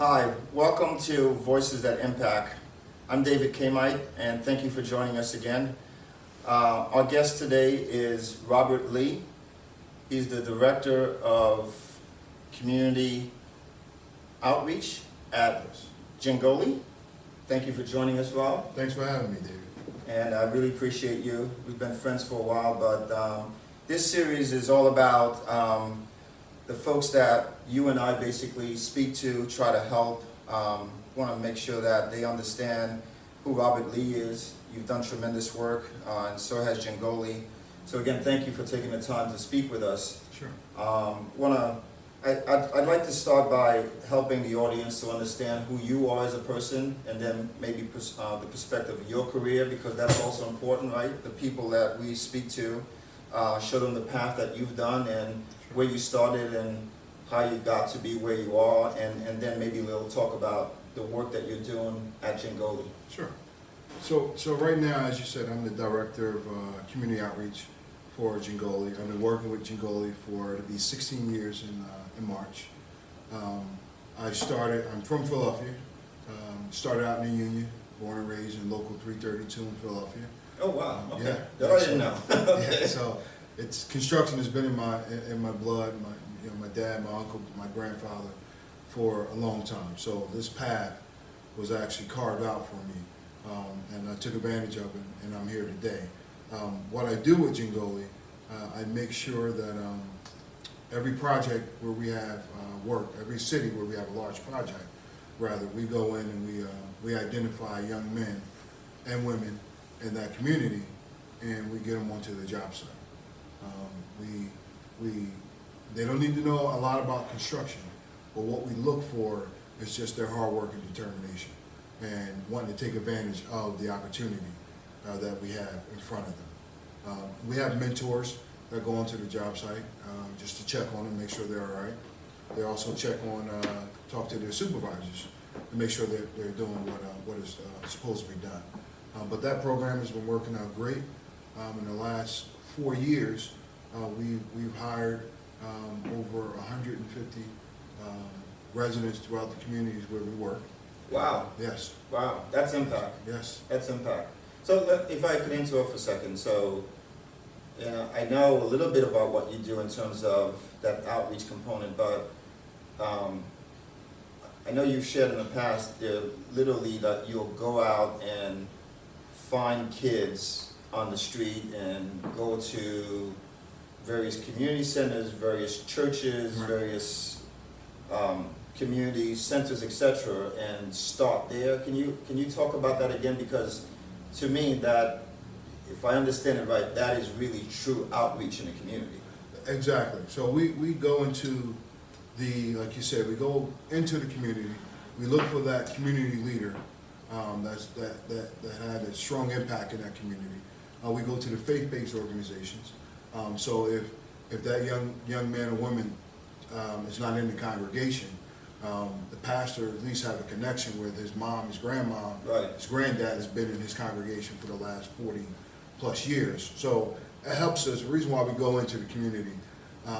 Hi, welcome to Voices That Impact. I'm David Kamite, and thank you for joining us again. Our guest today is Robert Lee. He's the Director of Community Outreach at Jingoli. Thank you for joining us, Rob. Thanks for having me, David. And I really appreciate you. We've been friends for a while, but this series is all about the folks that you and I basically speak to, try to help. Want to make sure that they understand who Robert Lee is. You've done tremendous work, and so has Jingoli. So again, thank you for taking the time to speak with us. Sure. I'd like to start by helping the audience to understand who you are as a person, and then maybe the perspective of your career, because that's also important, right? The people that we speak to, show them the path that you've done and where you started and how you got to be where you are, and then maybe we'll talk about the work that you're doing at Jingoli. Sure. So right now, as you said, I'm the Director of Community Outreach for Jingoli. I've been working with Jingoli for, it'll be 16 years in March. I'm from Philadelphia, started out in the Union, born and raised in Local 332 in Philadelphia. Oh wow, okay. Yeah. That I didn't know. Yeah, so construction has been in my blood, my dad, my uncle, my grandfather for a long time. So this path was actually carved out for me, and I took advantage of it, and I'm here today. What I do with Jingoli, I make sure that every project where we have work, every city where we have a large project, rather, we go in and we identify young men and women in that community, and we get them onto the job site. They don't need to know a lot about construction, but what we look for is just their hard work and determination, and wanting to take advantage of the opportunity that we have in front of them. We have mentors that go onto the job site just to check on them, make sure they're all right. They also talk to their supervisors to make sure that they're doing what is supposed to be done. But that program has been working out great. In the last 4 years, we've hired over 150 residents throughout the communities where we work. Wow. Yes. Wow, that's impact. Yes. That's impact. So if I could interrupt for a second, so I know a little bit about what you do in terms of that outreach component, but I know you've shared in the past, literally that you'll go out and find kids on the street and go to various community centers, various churches, Right. various community centers, etc., and start there. Can you talk about that again? Because to me, that, if I understand it right, that is really true outreach in the community. Exactly. So we go into like you said, we go into the community. We look for that community leader that had a strong impact in that community. We go to the faith-based organizations. So if that young man or woman is not in the congregation, the pastor at least have a connection with his mom, his grandma, Right. his granddad has been in his congregation for the last 40 plus years. So it helps us. The reason why we go into the community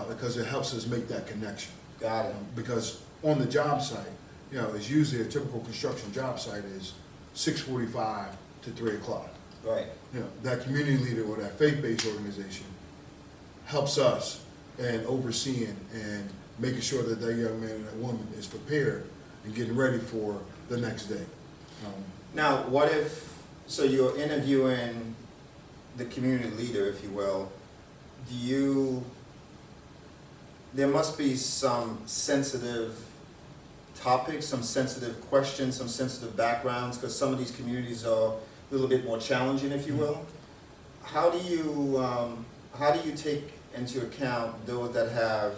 because it helps us make that connection. Got it. Because on the job site, it's usually a typical construction job site is 6:45 to 3 o'clock. Right. That community leader or that faith-based organization helps us in overseeing and making sure that that young man and that woman is prepared and getting ready for the next day. Now, what if, so you're interviewing the community leader, if you will, there must be some sensitive topics, some sensitive questions, some sensitive backgrounds, because some of these communities are a little bit more challenging, if you will. How do you take into account those that have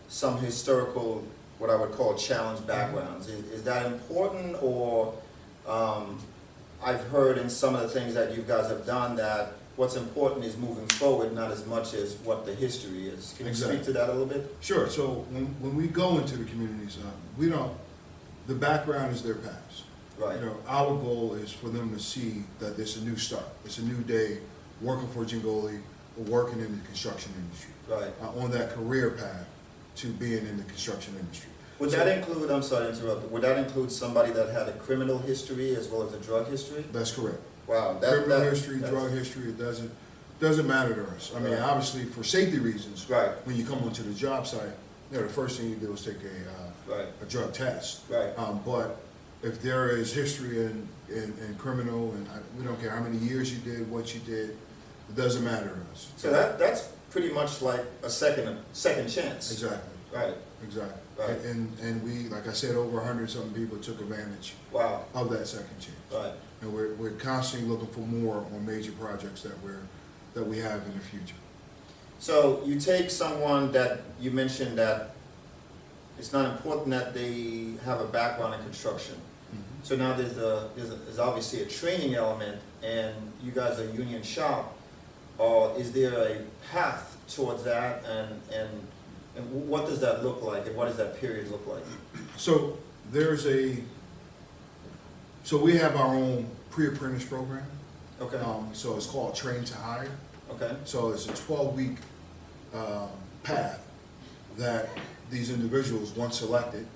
some historical, what I would call challenge backgrounds? Is that important, or I've heard in some of the things that you guys have done that what's important is moving forward, not as much as what the history is. Can you Exactly. speak to that a little bit? Sure. So when we go into the communities, the background is their past. Right. Our goal is for them to see that it's a new start. It's a new day working for Jingoli or working in the construction industry. Right. On that career path to being in the construction industry. Would that include, I'm sorry to interrupt, would that include somebody that had a criminal history as well as a drug history? That's correct. Wow, Criminal history, drug history, it doesn't matter to us. I mean, Right. obviously, for safety reasons, Right, when you come onto the job site, the first thing you do is take right, a drug test. right. But if there is history in criminal, and we don't care how many years you did, what you did, it doesn't matter to us. So that's pretty much like a second chance. Exactly, Right, exactly. Right. And we, like I said, over 100-something people took advantage wow, of that second chance. right. And we're constantly looking for more on major projects that we have in the future. So you take someone that you mentioned that it's not important that they have a background in construction. So now there's obviously a training element, and you guys are a union shop. Or is there a path towards that, and what does that look like, and what does that period look like? So so we have our own pre-apprentice program. Okay, So it's called Train to Hire. okay, So it's a 12-week path that these individuals, once selected,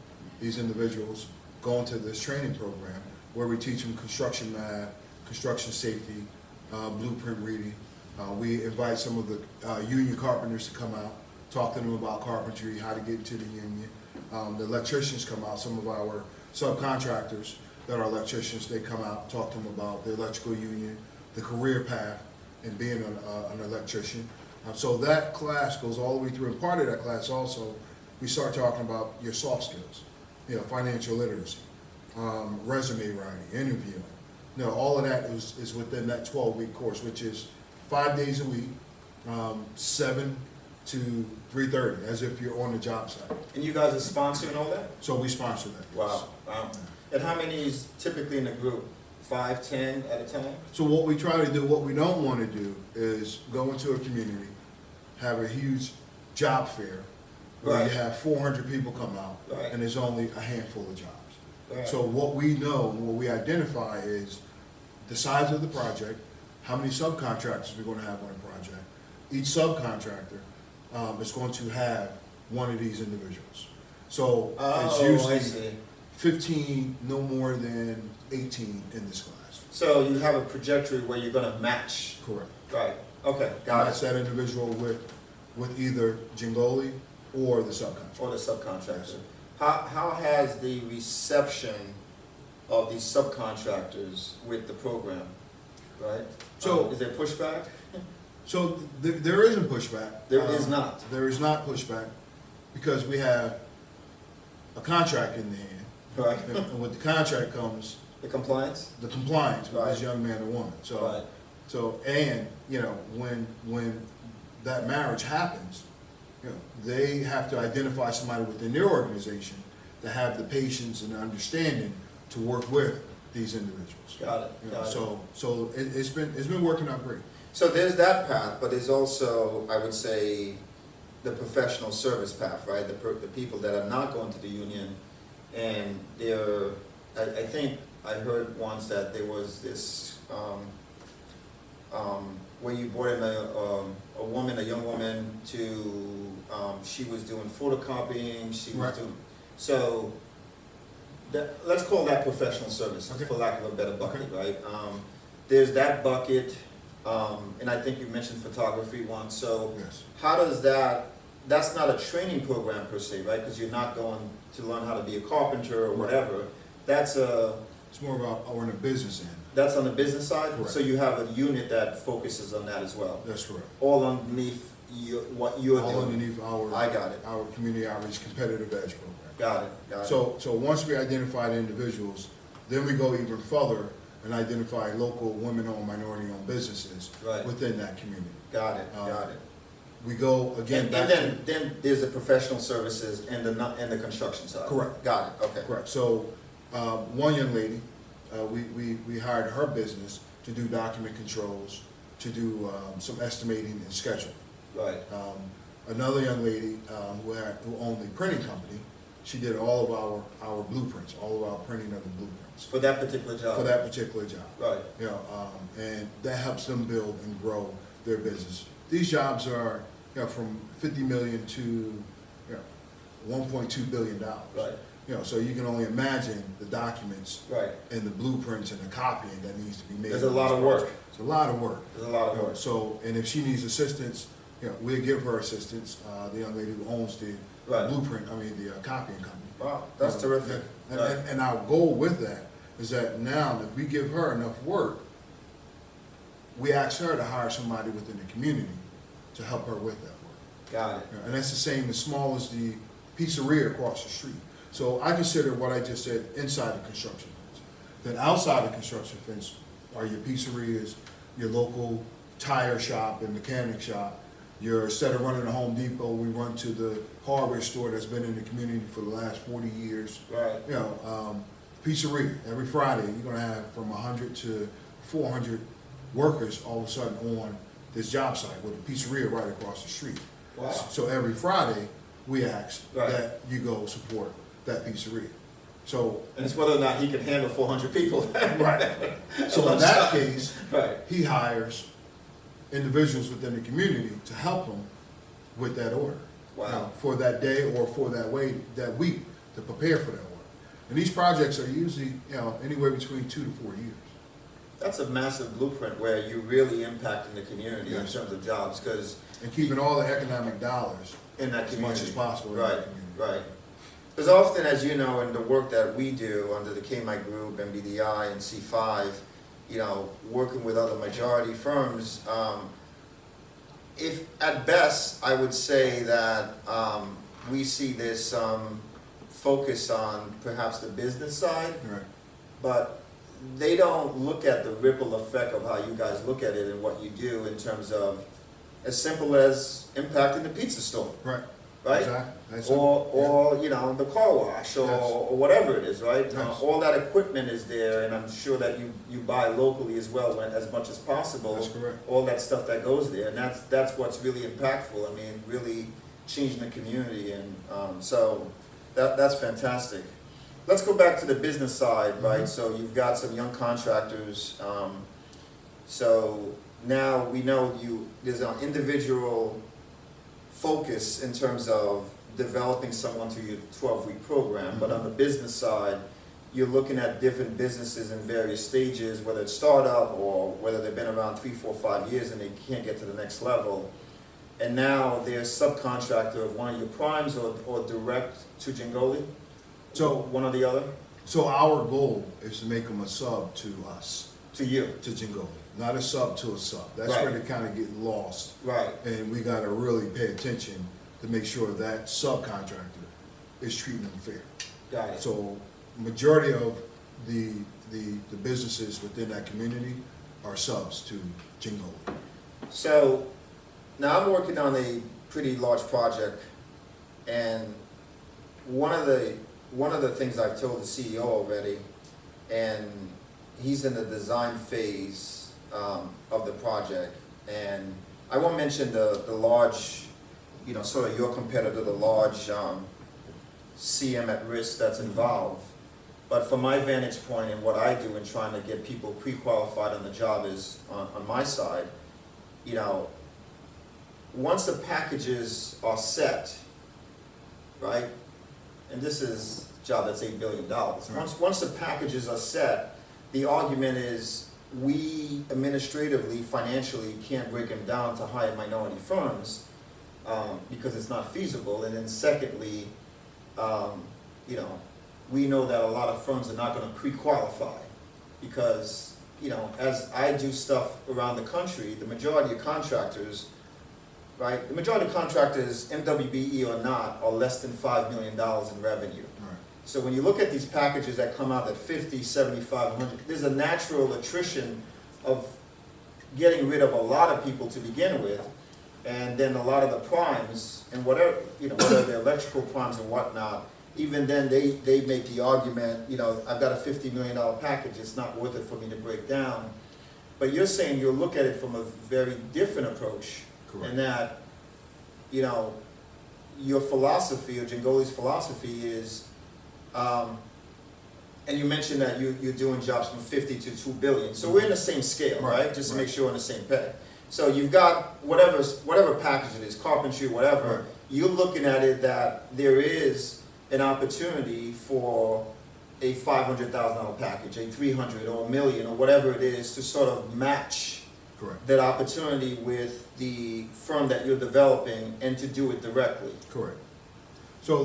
these individuals go into this training program where we teach them construction math, construction safety, blueprint reading. We invite some of the union carpenters to come out, talk to them about carpentry, how to get into the union. The electricians come out, some of our subcontractors that are electricians, they come out, talk to them about the electrical union, the career path, and being an electrician. So that class goes all the way through, and part of that class also, we start talking about your soft skills, financial literacy, resume writing, interviewing. All of that is within that 12-week course, which is 5 days a week, 7 to 3:30, as if you're on the job site. and you guys are sponsoring all that? So we sponsor that. Wow, wow. And how many is typically in the group? 5, 10 at a time? So what we try to do, what we don't want to do is go into a community, have a huge job fair, where Right. you have 400 people come out, Right. and there's only a handful of jobs. Right. So what we know, what we identify is the size of the project, how many subcontractors we're going to have on a project. Each subcontractor is going to have one of these individuals. So it's Oh, I usually see. 15, no more than 18 in this class. So you have a trajectory where you're gonna match, Correct. right, okay, got Match it, that individual with either Jingoli or the subcontractor. or the subcontractor. Yes. How has the reception of these subcontractors with the program, right? So- Is there pushback? So there isn't pushback. There is not. There is not pushback because we have a contract in the hand. Right, And with the contract comes the compliance? the compliance with this Right. young man or woman. Right, And, when that marriage happens, they have to identify somebody within their organization to have the patience and understanding to work with these individuals. got it, got it. So it's been working out great. So there's that path, but there's also, I would say, the professional service path, right? The people that are not going to the union, and they're, I think I heard once that there was this, where you brought in a young woman to, she was doing photocopying, she was Right. doing, so, let's call that professional services, Okay. for lack of a better bucket, right? There's that bucket, and I think you mentioned photography once, so Yes. how does that's not a training program per se, right? Because you're not going to learn how to be a carpenter or whatever. That's It's more about on the business end. that's on the business side? Correct. So you have a unit that focuses on that as well, That's correct. all underneath what you're All doing? underneath I got it, our community outreach competitive edge program. got it, got it. So once we identify the individuals, then we go even further and identify local women-owned, minority-owned businesses Right. within that community. Got it, got it. We go again And back to. then there's the professional services and the construction side? Correct. Got it, okay. Correct. So, one young lady, we hired her business to do document controls, to do some estimating and scheduling. Right, Another young lady who owned the printing company, she did all of our blueprints, all of our printing of the blueprints for that particular job? for that particular job. Right, And that helps them build and grow their business. These jobs are, from 50 million to, $1.2 billion. Right. You know, so you can only imagine the documents Right. and the blueprints and the copying that needs to be made. There's a lot of work. It's a lot of work. There's a lot of You know, work. so, and if she needs assistance, you know, we'll give her assistance, the young lady who owns the Right. blueprint, the copying company. Wow, that's You know, terrific. And, Right. and our goal with that is that now that we give her enough work, we ask her to hire somebody within the community to help her with that work. Got it. You know, and that's the same as small as the pizzeria across the street. So I consider what I just said inside the construction fence. Then outside the construction fence are your pizzerias, your local tire shop and mechanic shop. Instead of running to Home Depot, we run to the hardware store that's been in the community for the last 40 years. Right. You know, pizzeria, every Friday, you're gonna have from 100 to 400 workers all of a sudden on this job site with a pizzeria right across the street. Wow. So every Friday, we ask Right. that you go support that pizzeria. So, And it's whether or not he can handle 400 people. right. So in that case, Right. he hires individuals within the community to help him with that order. Wow. You know, for that day or for that week to prepare for that order. And these projects are usually, anywhere between 2 to 4 years. That's a massive blueprint where you're really impacting the community in Yes. terms of jobs, because And keeping all the economic dollars in that as community. much as possible in that Right, community. right. Because often, as you know, in the work that we do under the KMI Group, MBDI, and C5, working with other majority firms, if at best, I would say that we see this focus on perhaps the business side, Right. but they don't look at the ripple effect of how you guys look at it and what you do in terms of as simple as impacting the pizza store, Right. right? Exactly. That's Or the car wash, or, Yes. or whatever it is, right? Yes. All that equipment is there, and I'm sure that you buy locally as well, as much as possible. That's correct. All that stuff that goes there, and that's what's really impactful. I mean, really changing the community, and so that's fantastic. Let's go back to the business side, right? Mhm. So you've got some young contractors. So now we know there's an individual focus in terms of developing someone through your 12-week program, but on the business side, you're looking at different businesses in various stages, whether it's startup or whether they've been around 3, 4, 5 years and they can't get to the next level. And now they're a subcontractor of one of your primes or direct to Jingoli? So- one or the other? So our goal is to make them a sub to us, To you? to Jingoli, not a sub to a sub. That's Right. where they kind of get lost. Right. And we gotta really pay attention to make sure that subcontractor is treating them fair. Got it. So majority of the businesses within that community are subs to Jingoli. So now I'm working on a pretty large project, and one of the things I've told the CEO already, and he's in the design phase of the project, and I won't mention the large, sort of your competitor, the large CM at risk that's involved. But from my vantage point and what I do in trying to get people pre-qualified on the job is on my side, once the packages are set, right? And this is a job that's $8 billion. Once the packages are set, the argument is we administratively, financially can't break them down to hire minority firms because it's not feasible. And then secondly, we know that a lot of firms are not going to pre-qualify because, as I do stuff around the country, the majority of contractors, right? The majority of contractors, MWBE or not, are less than $5 million in revenue. Right. So when you look at these packages that come out at 50, 75, 100, there's a natural attrition of getting rid of a lot of people to begin with, and then a lot of the primes and whatever, whether they're electrical primes and whatnot, even then they make the argument, I've got a $50 million package, it's not worth it for me to break down. But you're saying you'll look at it from a very different approach. Correct. And that, your philosophy, or Jingoli's philosophy is, and you mentioned that you're doing jobs from 50 to 2 billion. So we're in the same scale, right? Just to make sure we're on the same page. So you've got whatever package it is, carpentry, whatever, Right. you're looking at it that there is an opportunity for a $500,000 package, a 300 or a million or whatever it is to sort of match Correct, that opportunity with the firm that you're developing and to do it directly. correct. So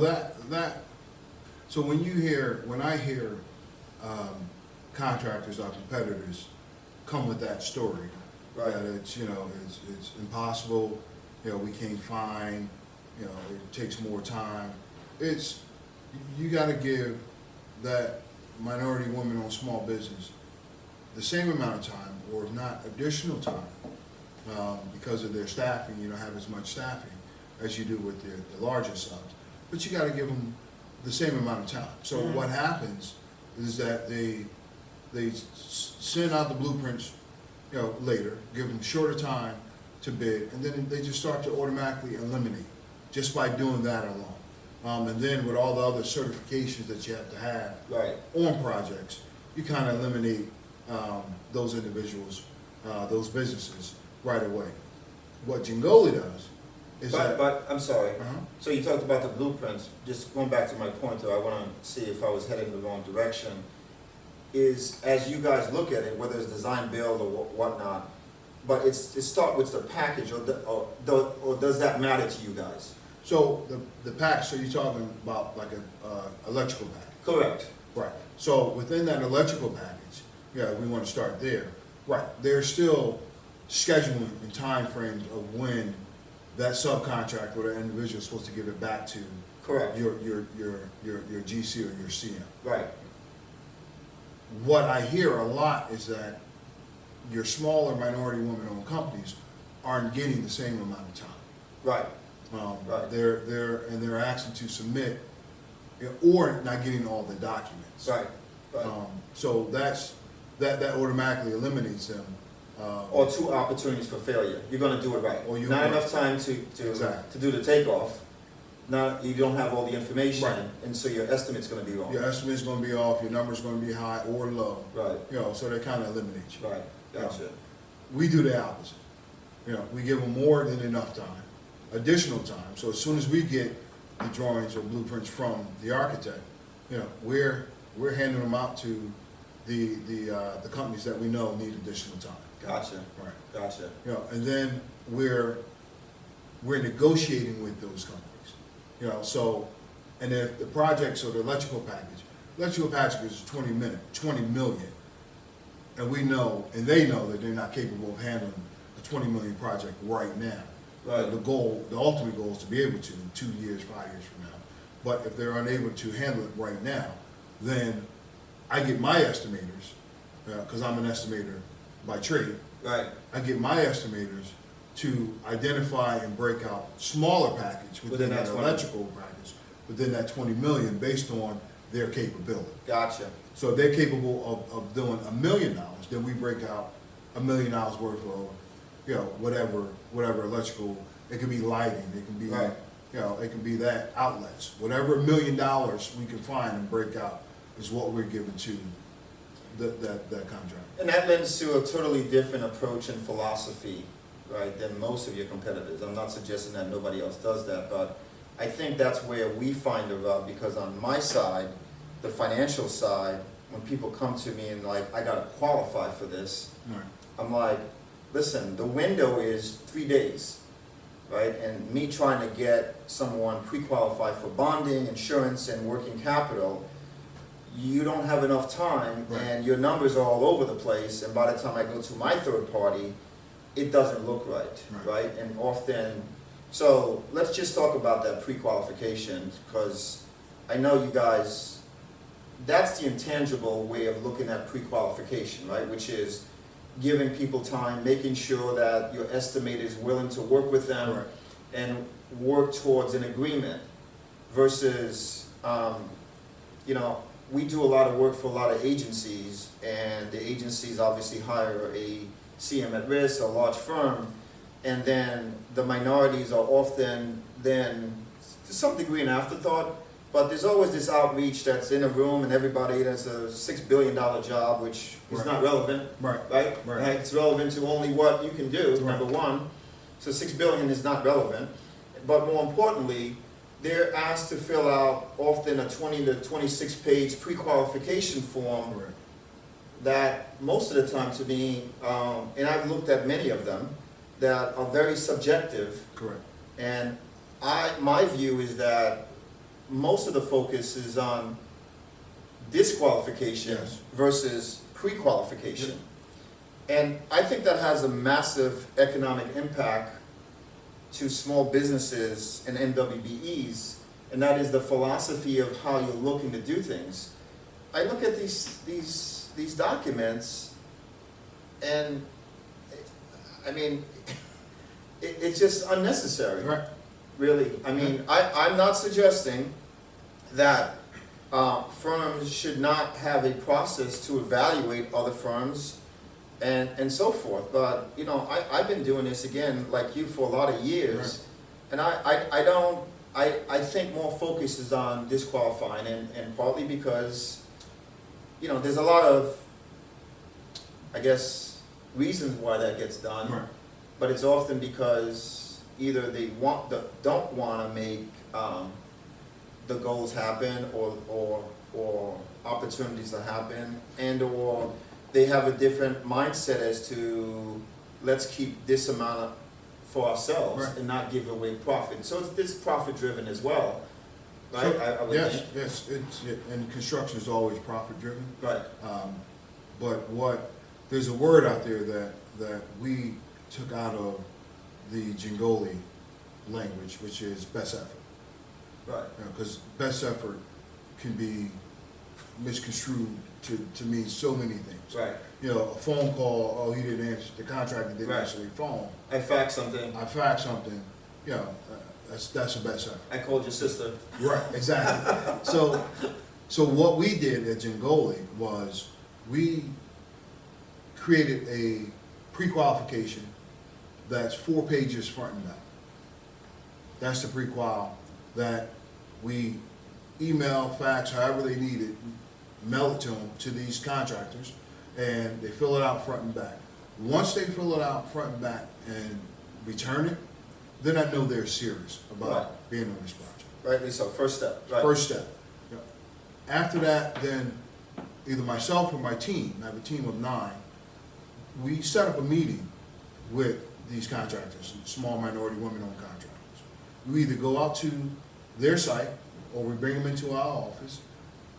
so when I hear contractors, our competitors, come with that story, Right. that it's, it's impossible, we can't find, it takes more time. You gotta give that minority woman-owned small business the same amount of time, or if not additional time, because of their staffing. You don't have as much staffing as you do with the larger subs, but you gotta give them the same amount of time. So what happens is that they send out the blueprints, later, give them shorter time to bid, and then they just start to automatically eliminate, just by doing that alone. And then with all the other certifications that you have to have Right. on projects, you kind of eliminate those individuals, those businesses right away. What Jingoli does is that. But, I'm sorry, Uh-huh. so you talked about the blueprints, just going back to my point though, I wanna see if I was heading in the wrong direction, is as you guys look at it, whether it's design, build, or whatnot, but it start with the package, or does that matter to you guys? So the package, so you're talking about like a electrical package. Correct. Right. So within that electrical package, we want to start there. Right. There's still scheduling and timeframes of when that subcontractor or the individual is supposed to give it back to Correct. your GC or your CM. Right. What I hear a lot is that your smaller minority women-owned companies aren't getting the same amount of time. Right. Right. They're asking to submit, or not getting all the documents. Right. Right. So that automatically eliminates them. Or two opportunities for failure. You're gonna do it right. Or you- Not enough time to Exactly. do the takeoff. Now, you don't have all the information, Right. and so your estimate's gonna be wrong. Your estimate's gonna be off, your number's gonna be high or low, Right, so they kind of eliminate you. right, gotcha. We do the opposite. We give them more than enough time, additional time. So as soon as we get the drawings or blueprints from the architect, we're handing them out to the companies that we know need additional time. Gotcha, Right. gotcha. And then we're negotiating with those companies. So, and if the projects or the electrical package is 20 million, and we know, and they know that they're not capable of handling a 20 million project right now. Right. The ultimate goal is to be able to in 2 years, 5 years from now. But if they're unable to handle it right now, then I get my estimators, because I'm an estimator by trade, Right, I get my estimators to identify and break out smaller package within Within that that 20. electrical package, within that 20 million, based on their capability. gotcha. So if they're capable of doing $1 million, then we break out $1 million worth of, whatever electrical, it could be lighting, it can be, Right. it can be that outlets. Whatever $1 million we can find and break out is what we're giving to that contract. And that lends to a totally different approach and philosophy, right, than most of your competitors. I'm not suggesting that nobody else does that, but I think that's where we find the rub, because on my side, the financial side, when people come to me and like, I gotta qualify for this, Right. I'm like, listen, the window is 3 days, right? And me trying to get someone pre-qualified for bonding, insurance, and working capital, you don't have enough time, Right. and your numbers are all over the place, and by the time I go to my third party, it doesn't look right, Right. right? And often, so let's just talk about that pre-qualification, because I know you guys, that's the intangible way of looking at pre-qualification, right? Which is giving people time, making sure that your estimator is willing to work with them Right. and work towards an agreement versus, we do a lot of work for a lot of agencies, and the agencies obviously hire a CM at risk, a large firm, and then the minorities are often then, to some degree, an afterthought, But there's always this outreach that's in a room and everybody, that's a $6 billion job, which is Right. not relevant, Right. right? Right. It's relevant to only what you can do, Right. number one. So 6 billion is not relevant. But more importantly, they're asked to fill out often a 20 to 26 page pre-qualification form Correct. that most of the time to me, and I've looked at many of them, that are very subjective. Correct. And my view is that most of the focus is on disqualification Yes. versus pre-qualification. And I think that has a massive economic impact to small businesses and MWBEs, and that is the philosophy of how you're looking to do things. I look at these documents, and I mean, it's just unnecessary. Right. Really, I mean, I'm not suggesting that firms should not have a process to evaluate other firms and so forth, but, you know, I've been doing this, again, like you, for a lot of years, and I think more focus is on disqualifying, and partly because, you know, there's a lot of, I guess, reasons why that gets done. Right. But it's often because either they don't want to make the goals happen, or opportunities to happen, or they have a different mindset as to, let's keep this amount for ourselves, Right. and not give away profit. So it's profit driven as well, right? So, I would yes, think. yes, and construction is always profit driven. Right, But there's a word out there that we took out of the Jingoli language, which is best effort. right, Because best effort can be misconstrued to mean so many things. right. You know, a phone call, oh, he didn't answer, the contractor didn't Right. answer the phone. I faxed something, I faxed something, you know, that's a best effort. I called your sister. Right, exactly. So what we did at Jingoli was we created a pre-qualification that's 4 pages front and back. That's the pre-qual that we email, fax, however they need it, mail it to them, to these contractors, and they fill it out front and back. Once they fill it out front and back and return it, then I know they're serious Right. about being on this project. Rightly so, first step, right. First step. Yeah. After that, then either myself or my team, I have a team of 9, we set up a meeting with these contractors, small minority women-owned contractors. We either go out to their site, or we bring them into our office,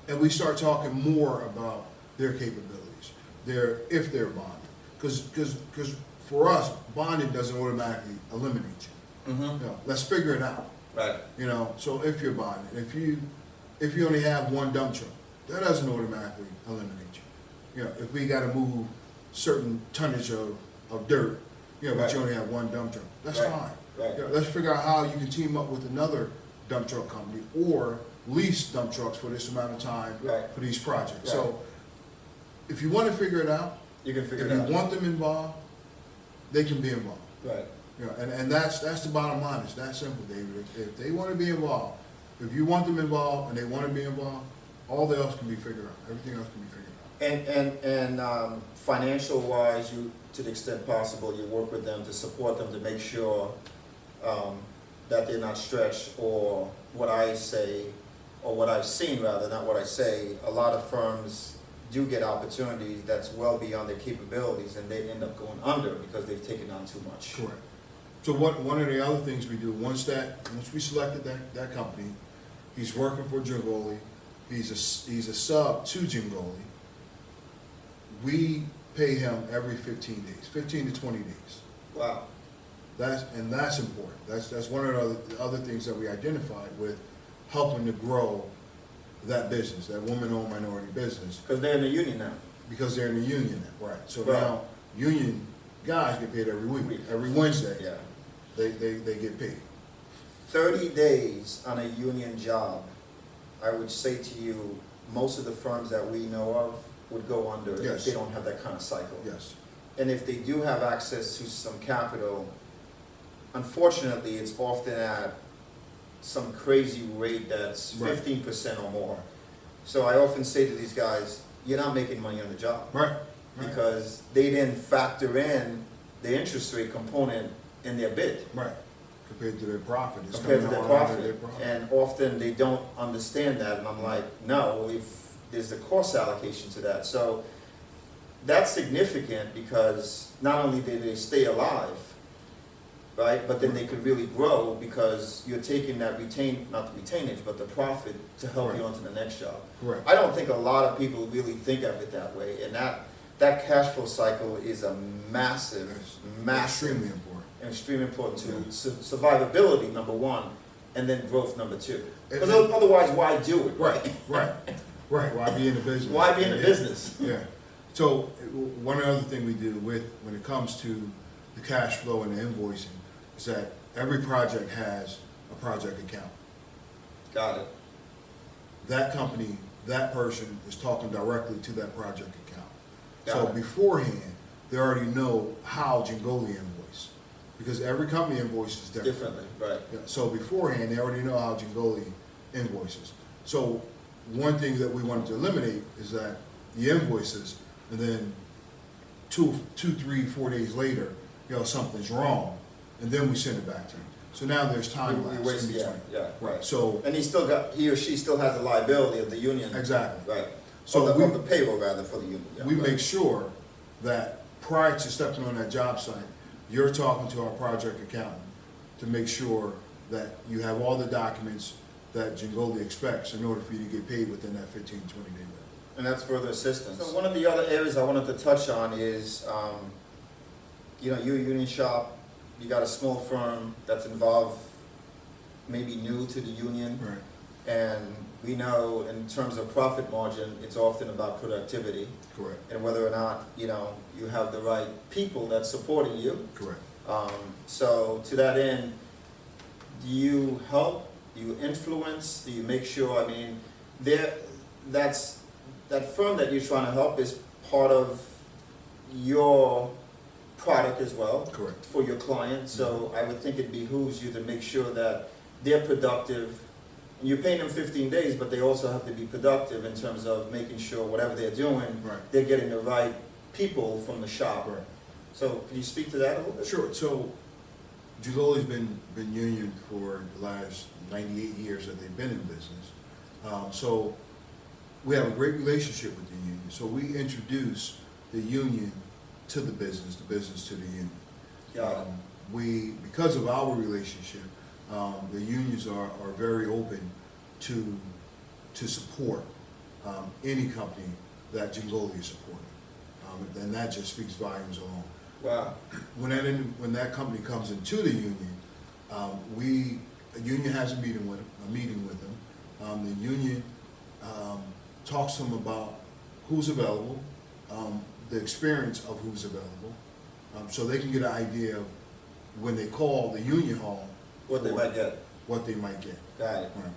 and we start talking more about their capabilities, if they're bonded. Because for us, bonding doesn't automatically eliminate you. Mm-hmm, You know, let's figure it out. right, You know, so if you're bonded, if you only have 1 dump truck, that doesn't automatically eliminate you. You know, if we gotta move certain tonnage of dirt, you know, but you Right. only have 1 dump truck, that's Right. fine. right, You know, let's figure out how you can team up with another dump truck company, or lease dump trucks for this amount of time Right. for these projects. Right. So, if you wanna figure it out, you can figure if it you out. want them involved, they can be involved. Right, You know, and that's the bottom line. It's that simple, David. If they want to be involved, if you want them involved and they want to be involved, all else can be figured out. Everything else can be figured out. and financial wise, you, to the extent possible, you work with them to support them to make sure that they're not stretched, or what I say, or what I've seen rather, not what I say, a lot of firms do get opportunities that's well beyond their capabilities, and they end up going under because they've taken on too much. Correct. So one of the other things we do, once we selected that company, he's working for Jingoli, he's a sub to Jingoli, we pay him every 15 days, 15 to 20 days. Wow, That's important. That's one of the other things that we identified with helping to grow that business, that woman-owned minority business, because they're in the union now. because they're in the union now, right? So Right. now, union guys get paid every week, every Wednesday, Yeah. they get paid. 30 days on a union job, I would say to you, most of the firms that we know of would go under if Yes. they don't have that kind of cycle. Yes, And if they do have access to some capital, unfortunately, it's often at some crazy rate that's Right. 15% or more. So I often say to these guys, you're not making money on the job. Right. Because they didn't factor in the interest rate component in their bid. Right. Compared to their profit. It's Compared to coming their all out of their profit. And often they don't understand that, and I'm like, no, there's the cost allocation to that. So that's significant because not only did they stay alive, right, but then they could really grow because you're taking that not the retainage, but the profit to help you Right. onto the next job. Correct. I don't think a lot of people really think of it that way, and that cash flow cycle is a massive, Extremely important. and extremely important to survivability, number one, and then growth, number two. Because And- otherwise, why do it, right? Right. Right. Why be in the business? Why be in the Yeah. business? Yeah. So one other thing we do when it comes to the cash flow and the invoicing is that every project has a project account. Got it. That company, that person is talking directly to that project account. So Got it. beforehand, they already know how Jingoli invoice, because every company invoices differently. Differently, right. Yeah, so beforehand, they already know how Jingoli invoices. So one thing that we wanted to eliminate is that the invoices, and then two, 3, 4 days later, something's wrong, and then we send it back to you. So now there's time We lapse waste- in between. yeah, Right, so, And he or she still has the liability of the union. exactly. Right. So Of we- the payroll rather for the union. Yeah, We right. make sure that prior to stepping on that job site, you're talking to our project accountant to make sure that you have all the documents that Jingoli expects in order for you to get paid within that 15, 20 day window. And that's further assistance. So one of the other areas I wanted to touch on is, you're a union shop, you got a small firm that's involved, maybe new to the union. Right. And we know in terms of profit margin, it's often about productivity Correct, and whether or not, you have the right people that's supporting you. correct. So to that end, do you help, do you influence, do you make sure, that firm that you're trying to help is part of your product as well. Correct. For your client, so I would think it behooves you to make sure that they're productive. And you're paying them 15 days, but they also have to be productive in terms of making sure whatever they're doing, Right. they're getting the right people from the shop. Right. So can you speak to that a little bit? Sure, so Jingoli's been union for the last 98 years that they've been in business. So we have a great relationship with the union. So we introduce the union to the business to the union. Got it. Because of our relationship, the unions are very open to support any company that Jingoli is supporting. And that just speaks volumes alone. Wow. When that company comes into the union, a union has a meeting with them. The union talks to them about who's available, the experience of who's available, so they can get an idea of when they call the union hall What they for might get. what they might get. Got it. Right.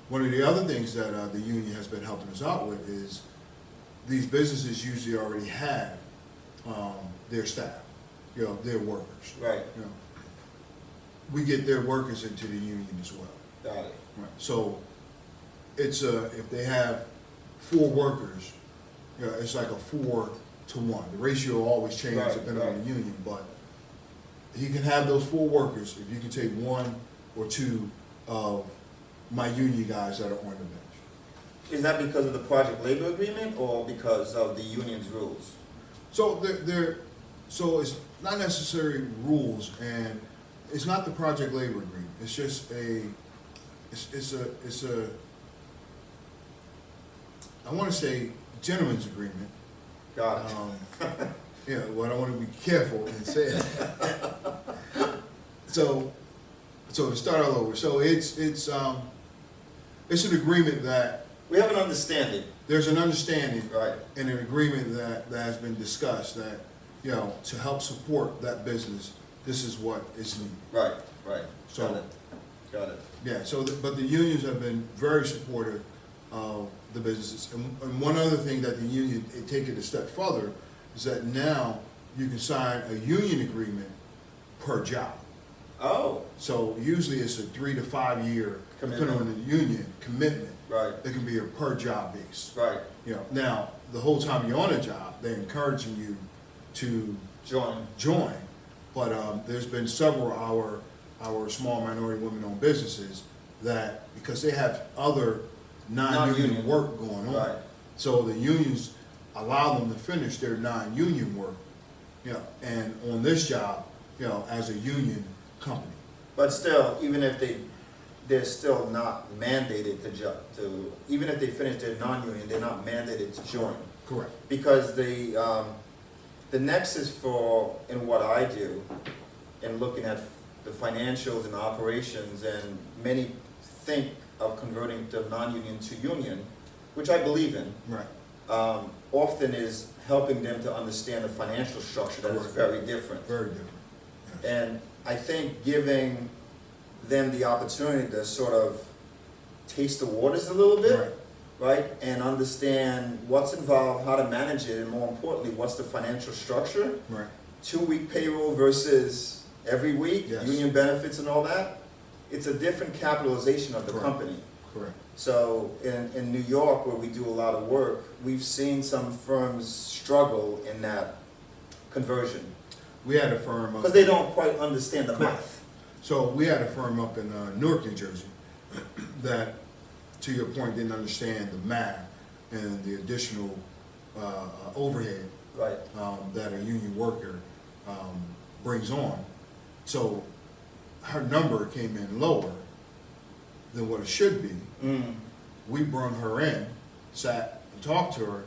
One of the other things that the union has been helping us out with is these businesses usually already have their staff, their workers. Right. We get their workers into the union as well. Got it. Right. So it's if they have 4 workers, it's like a 4-to-1. The ratio will always change Right, depending on right. the union, but he can have those 4 workers if you can take 1 or 2 of my union guys that are on the bench. Is that because of the project labor agreement or because of the union's rules? So so it's not necessarily rules, and it's not the project labor agreement. It's just it's a I want to say gentleman's agreement. Got it. Well, I want to be careful and say it. So to start all over, so it's an agreement that We have an understanding. there's an understanding Right. and an agreement that has been discussed that, to help support that business, this is what is needed. Right, right. So- Got it. Got it. Yeah, but the unions have been very supportive of the businesses. And one other thing that the union, take it a step further, is that now you can sign a union agreement per job. Oh, So usually it's a 3 to 5 year, depending on the union, commitment. Right, It can be a per job base. right, You know, now, the whole time you're on a job, they're encouraging you to join, but there's been several our small minority women-owned businesses that, because they have other non-union Non-union. work going on. right, So the unions allow them to finish their non-union work, you know, and on this job, you know, as a union company. but still, even if they're still not mandated to, even if they finish their non-union, they're not mandated to join. Correct. Because the nexus for, in what I do, in looking at the financials and operations, and many think of converting the non-union to union, which I believe in, Right. often is helping them to understand the financial structure that is Correct. very different. Very different. Yes. And I think giving them the opportunity to sort of taste the waters a little bit, Right. right? And understand what's involved, how to manage it, and more importantly, what's the financial structure? Right. 2-week payroll versus every week, Yes. union benefits and all that. It's a different capitalization of the Correct. company. Correct. So in New York, where we do a lot of work, we've seen some firms struggle in that conversion We had a firm. because they don't quite understand the Correct. math. So we had a firm up in Newark, New Jersey, that, to your point, didn't understand the math and the additional overhead Right, that a union worker brings on. So her number came in lower than what it should be. We brought her in, sat and talked to her,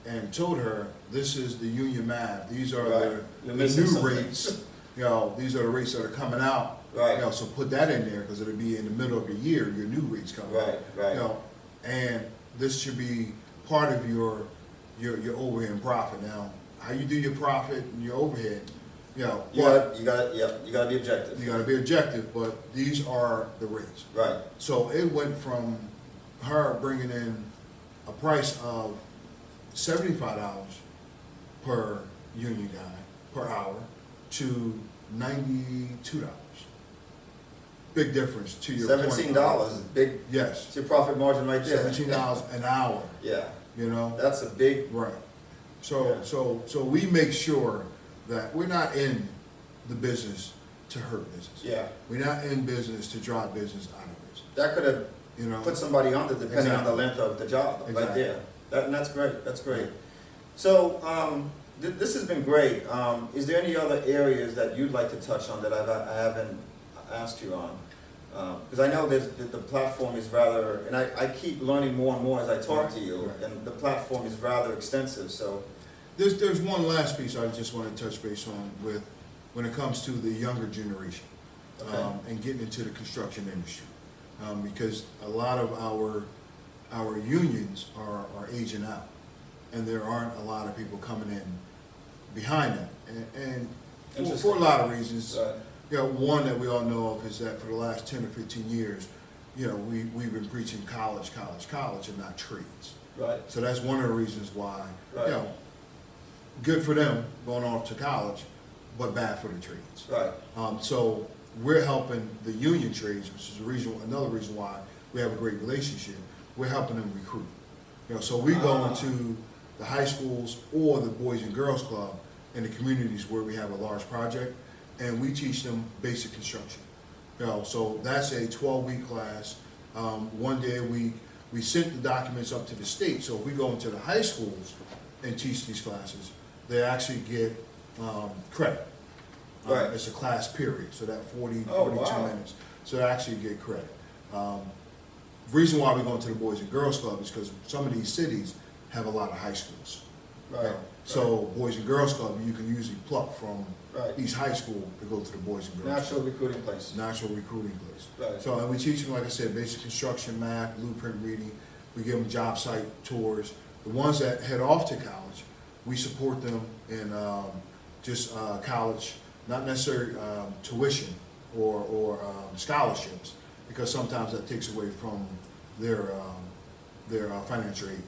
and told her, this is the union math. These are Right. the You're the missing new something. rates. You know, these are the rates that are coming out. Right. You know, so put that in there, because it'll be in the middle of the year, your new rates come out. right, right. You know, and this should be part of your overhead and profit. Now, how you do your profit and your overhead, you know, You but gotta be objective. you gotta be objective, but these are the rates. Right, So it went from her bringing in a price of $75 per union guy per hour to $92. Big difference to your point. $17 is big, Yes, it's your profit margin right there. $17 an hour, Yeah, you know? that's a big, Right. Yeah. So we make sure that we're not in the business to hurt business. yeah. We're not in business to drive business out of business, That could have you know? put somebody under depending on the Exactly. length of the job, right Exactly. there. And that's great, that's great. So, this has been great. Is there any other areas that you'd like to touch on that I haven't asked you on? Because I know the platform is rather, and I keep learning more and more as I talk to you, Right. and the platform is rather extensive, so. There's one last piece I just want to touch base on with, when it comes to the younger generation, Okay. and getting into the construction industry. Because a lot of our unions are aging out, and there aren't a lot of people coming in behind them. And for a Interesting. lot of reasons, Right. you know, one that we all know of is that for the last 10 or 15 years, you know, we've been preaching college, and not trades. Right, So that's one of the reasons why, Right. you know, good for them going off to college, but bad for the trades. right, So we're helping the union trades, which is another reason why we have a great relationship. We're helping them recruit. You know, so we go into the high schools or the Boys and Girls Club in the communities where we have a large project, and we teach them basic construction. You know, so that's a 12-week class, 1 day a week. We sent the documents up to the state, so if we go into the high schools and teach these classes, they actually get credit. Right. It's a class period, so that 42 Oh, wow. minutes, so they actually get credit. Reason why we're going to the Boys and Girls Club is because some of these cities have a lot of high schools. right. So Boys and Girls Club, you can usually pluck from Right. each high school to go to the Boys and Girls Natural Club. recruiting place. Natural recruiting place. Right. So, and we teach them, like I said, basic construction, math, blueprint reading. We give them job site tours. The ones that head off to college, we support them in just college, not necessarily tuition or scholarships, because sometimes that takes away from their financial aid.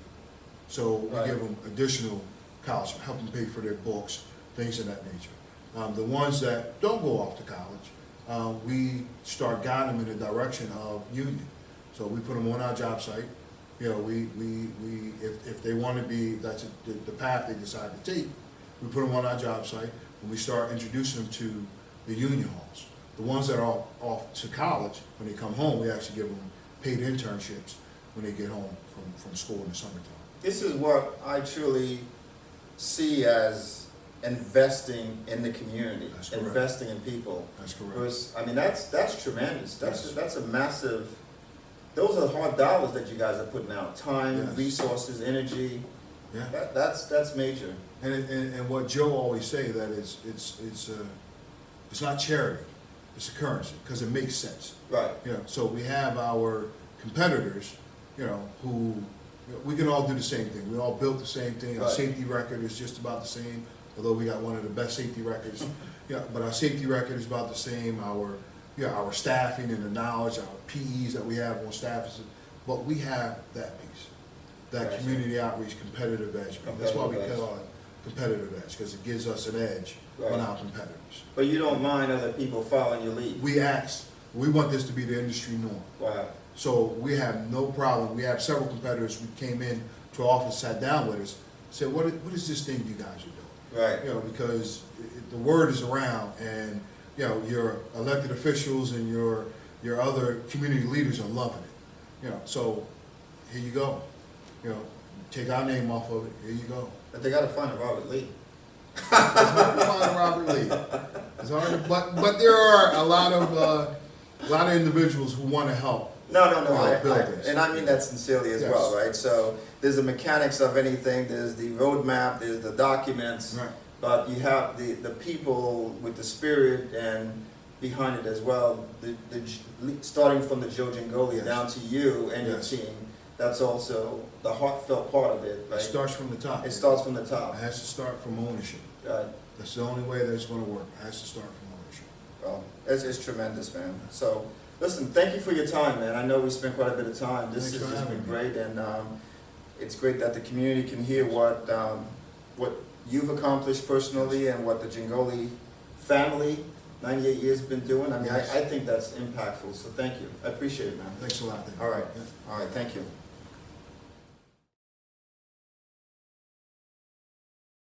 So we Right. give them additional college, help them pay for their books, things of that nature. The ones that don't go off to college, we start guiding them in the direction of union. So we put them on our job site. You know, if they want to be, that's the path they decide to take, we put them on our job site, and we start introducing them to the union halls. The ones that are off to college, when they come home, we actually give them paid internships when they get home from school in the summertime. This is what I truly see as investing in the community, That's correct. investing in people. That's correct. Because, I mean, that's tremendous. Yes. That's a massive, those are hard dollars that you guys are putting out. Time, Yes. resources, energy. Yeah. That's major. And what Joe always say, that it's not charity, it's a currency, because it makes sense. Right. You know, so we have our competitors, you know, who, we can all do the same thing. We all built the same thing. Our Right. safety record is just about the same, although we got one of the best safety records. Yeah, but our safety record is about the same. Our staffing and the knowledge, our PEs that we have on staff, but we have that piece, that Gotcha. community outreach competitive edge. That's why we Competitive edge. call it competitive edge, because it gives us an edge Right. on our competitors. But you don't mind other people following your lead. We want this to be the industry norm. Wow. So we have no problem. We have several competitors who came in to our office, sat down with us, said, what is this thing you guys are doing? Right. You know, because the word is around, and, you know, your elected officials and your other community leaders are loving it. You know, so here you go. You know, take our name off of it, here you go. But they gotta find a Robert Lee. It's hard to find a Robert Lee. It's hard to, but there are a lot of individuals who want to help. No, build this. and I mean that sincerely as Yes. well, right? So there's the mechanics of anything, there's the roadmap, there's the documents, Right. but you have the people with the spirit and behind it as well. Starting from the Joe Gingoli Yes. down to you and Yes. your team, that's also the heartfelt part of it, right? It starts from the top. It starts from the top. It has to start from ownership. Right? That's the only way that it's going to work. It has to start from ownership. Well, it's tremendous, man. So, listen, thank you for your time, man. I know we spent quite a bit of time. This Thanks has for just been having great, and it's great that the community can hear what you've accomplished personally and what the Gingoli family, 98 years, been doing. I mean, Yes. I think that's impactful, so thank you. I appreciate it, man. Thanks a lot. All right. Yeah. All right, thank you.